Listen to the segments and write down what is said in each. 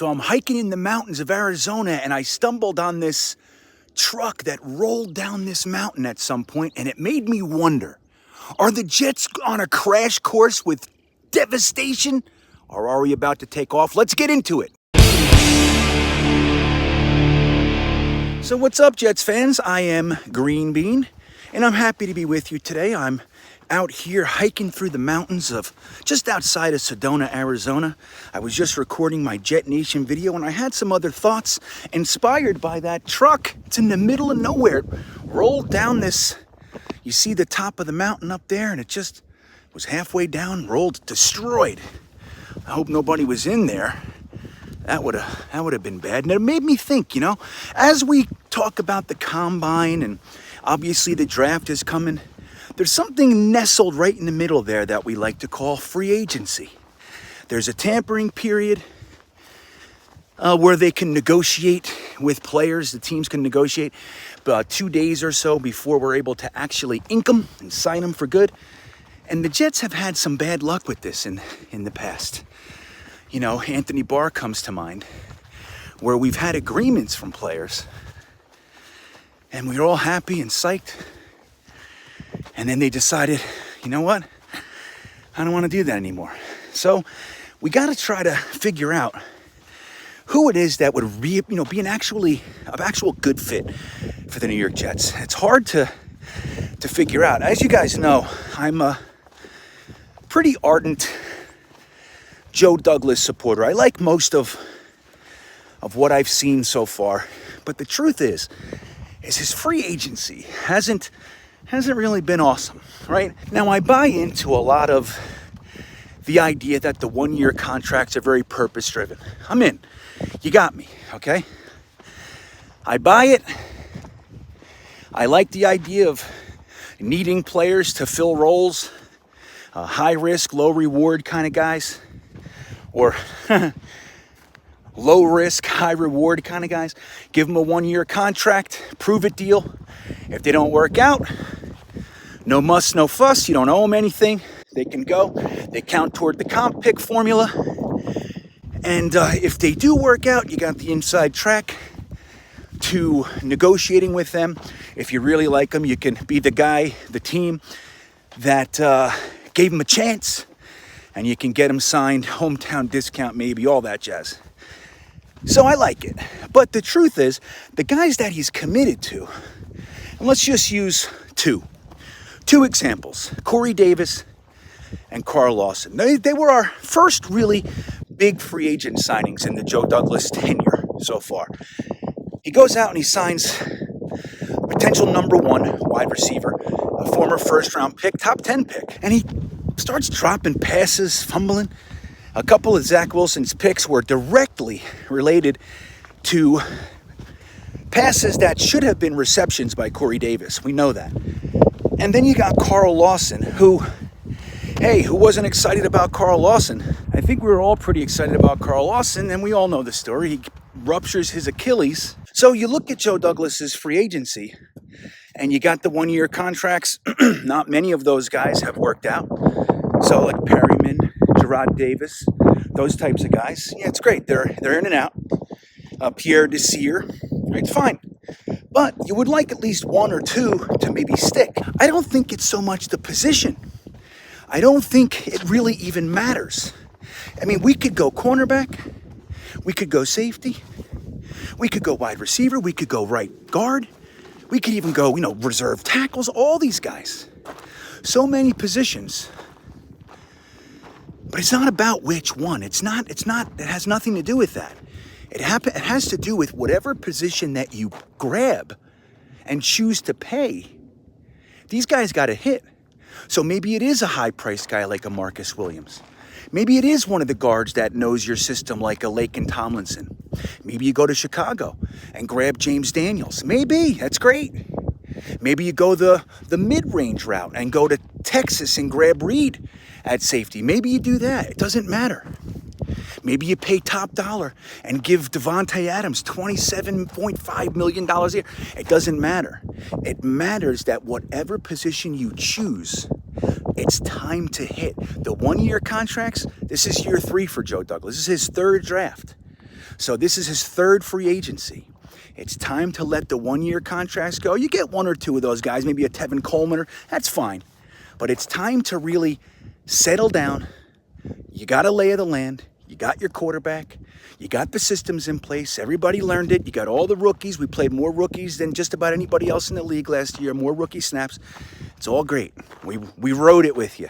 So I'm hiking in the mountains of Arizona, and I stumbled on this truck that rolled down this mountain at some point, and it made me wonder, are the Jets on a crash course with devastation, or are we about to take off? Let's get into it. So what's up, Jets fans? I am GreenBean, and I'm happy to be with you today. I'm out here hiking through the mountains of just outside of Sedona, Arizona. I was just recording my Jetnation video, and I had some other thoughts inspired by that truck. It's in the middle of nowhere. It rolled down this, you see the top of the mountain up there, and it just was halfway down, rolled, destroyed. I hope nobody was in there. That would have been bad. And it made me think, as we talk about the combine and obviously the draft is coming, there's something nestled right in the middle there that we like to call free agency. There's a tampering period where they can negotiate with players. The teams can negotiate about 2 days or so before we're able to actually ink them and sign them for good. And the Jets have had some bad luck with this in the past. Anthony Barr comes to mind, where we've had agreements from players, and we were all happy and psyched. And then they decided, you know what? I don't want to do that anymore. So we got to try to figure out who it is that would be an actual good fit for the New York Jets. It's hard to figure out. As you guys know, I'm a pretty ardent Joe Douglas supporter. I like most of what I've seen so far, but the truth is his free agency hasn't really been awesome, right? Now, I buy into a lot of the idea that the one-year contracts are very purpose-driven. I'm in. You got me, okay? I buy it. I like the idea of needing players to fill roles, high-risk, low-reward kind of guys, or low-risk, high-reward kind of guys. Give them a one-year contract, prove-it deal. If they don't work out, no muss, no fuss. You don't owe them anything. They can go. They count toward the comp pick formula. And if they do work out, you got the inside track to negotiating with them. If you really like them, you can be the guy, the team that gave them a chance, and you can get them signed, hometown discount maybe, all that jazz. So I like it. But the truth is, the guys that he's committed to, and let's just use two examples, Corey Davis and Carl Lawson. They were our first really big free agent signings in the Joe Douglas tenure so far. He goes out and he signs potential number one wide receiver, a former first-round pick, top 10 pick, and he starts dropping passes, fumbling. A couple of Zach Wilson's picks were directly related to passes that should have been receptions by Corey Davis. We know that. And then you got Carl Lawson, who wasn't excited about Carl Lawson? I think we were all pretty excited about Carl Lawson, and we all know the story. He ruptures his Achilles. So you look at Joe Douglas's free agency, and you got the one-year contracts. Not many of those guys have worked out. So like Perryman, Gerard Davis, those types of guys. Yeah, it's great. They're in and out. Pierre Desir, it's fine. But you would like at least one or two to maybe stick. I don't think it's so much the position. I don't think it really even matters. I mean, we could go cornerback. We could go safety. We could go wide receiver. We could go right guard. We could even go, reserve tackles, all these guys. So many positions. But it's not about which one. It has nothing to do with that. It has to do with whatever position that you grab and choose to pay. These guys got to hit. So maybe it is a high-priced guy like a Marcus Williams. Maybe it is one of the guards that knows your system like a Laken Tomlinson. Maybe you go to Chicago and grab James Daniels. Maybe. That's great. Maybe you go the mid-range route and go to Texas and grab Reed at safety. Maybe you do that. It doesn't matter. Maybe you pay top dollar and give Devontae Adams $27.5 million a year. It doesn't matter. It matters that whatever position you choose, it's time to hit. The one-year contracts, this is year 3 for Joe Douglas. This is his 3rd draft. So this is his third free agency. It's time to let the one-year contracts go. You get one or two of those guys, maybe a Tevin Coleman, that's fine. But it's time to really settle down. You got a lay of the land. You got your quarterback. You got the systems in place. Everybody learned it. You got all the rookies. We played more rookies than just about anybody else in the league last year. More rookie snaps. It's all great. We rode it with you.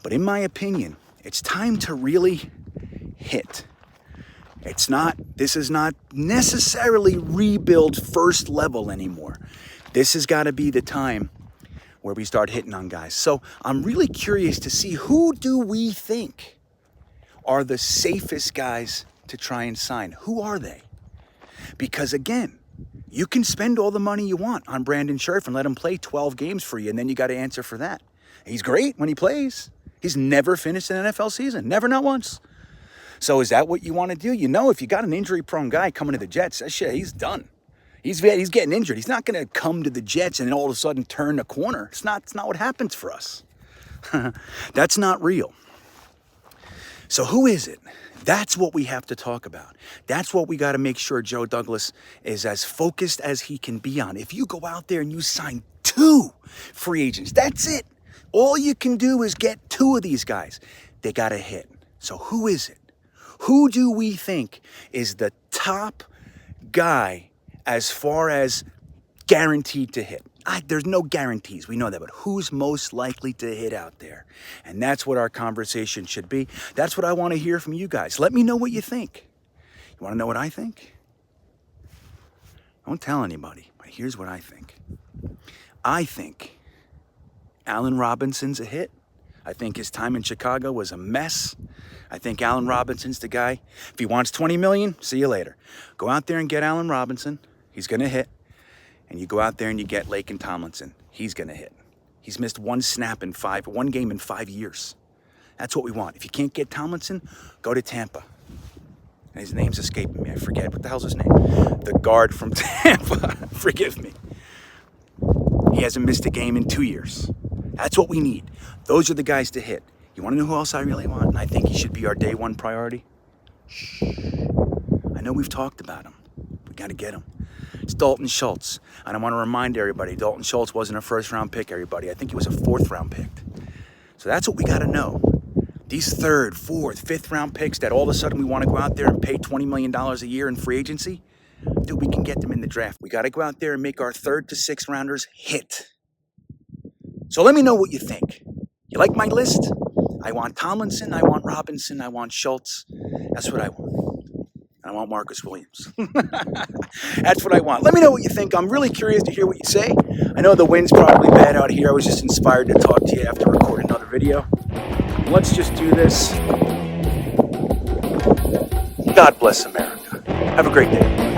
But in my opinion, it's time to really hit. This is not necessarily rebuild first level anymore. This has got to be the time where we start hitting on guys. So I'm really curious to see, who do we think are the safest guys to try and sign? Who are they? Because again, you can spend all the money you want on Brandon Scherf and let him play 12 games for you, and then you got to answer for that. He's great when he plays. He's never finished an NFL season. Never, not once. So is that what you want to do? You know, if you got an injury-prone guy coming to the Jets, that shit, he's done. He's getting injured. He's not going to come to the Jets and then all of a sudden turn the corner. It's not what happens for us. That's not real. So who is it? That's what we have to talk about. That's what we got to make sure Joe Douglas is as focused as he can be on. If you go out there and you sign 2 free agents, that's it. All you can do is get 2 of these guys. They got to hit. So who is it? Who do we think is the top guy as far as guaranteed to hit? There's no guarantees. We know that. But who's most likely to hit out there? And that's what our conversation should be. That's what I want to hear from you guys. Let me know what you think. You want to know what I think? Don't tell anybody. But here's what I think. I think Allen Robinson's a hit. I think his time in Chicago was a mess. I think Allen Robinson's the guy. If he wants $20 million, see you later. Go out there and get Allen Robinson. He's going to hit. And you go out there and you get Laken Tomlinson. He's going to hit. He's missed one game in 5 years. That's what we want. If you can't get Tomlinson, go to Tampa. And his name's escaping me. I forget. What the hell's his name? The guard from Tampa. Forgive me. He hasn't missed a game in 2 years. That's what we need. Those are the guys to hit. You want to know who else I really want? And I think he should be our day one priority. Shh. I know we've talked about him. We got to get him. It's Dalton Schultz. And I want to remind everybody, Dalton Schultz wasn't a first-round pick, everybody. I think he was a fourth-round pick. So that's what we got to know. These third, fourth, fifth-round picks that all of a sudden we want to go out there and pay $20 million a year in free agency, dude, we can get them in the draft. We got to go out there and make our third to sixth rounders hit. So let me know what you think. You like my list? I want Tomlinson, I want Robinson, I want Schultz. That's what I want. I want Marcus Williams. That's what I want. Let me know what you think. I'm really curious to hear what you say. I know the wind's probably bad out here. I was just inspired to talk to you after recording another video. Let's just do this. God bless America. Have a great day.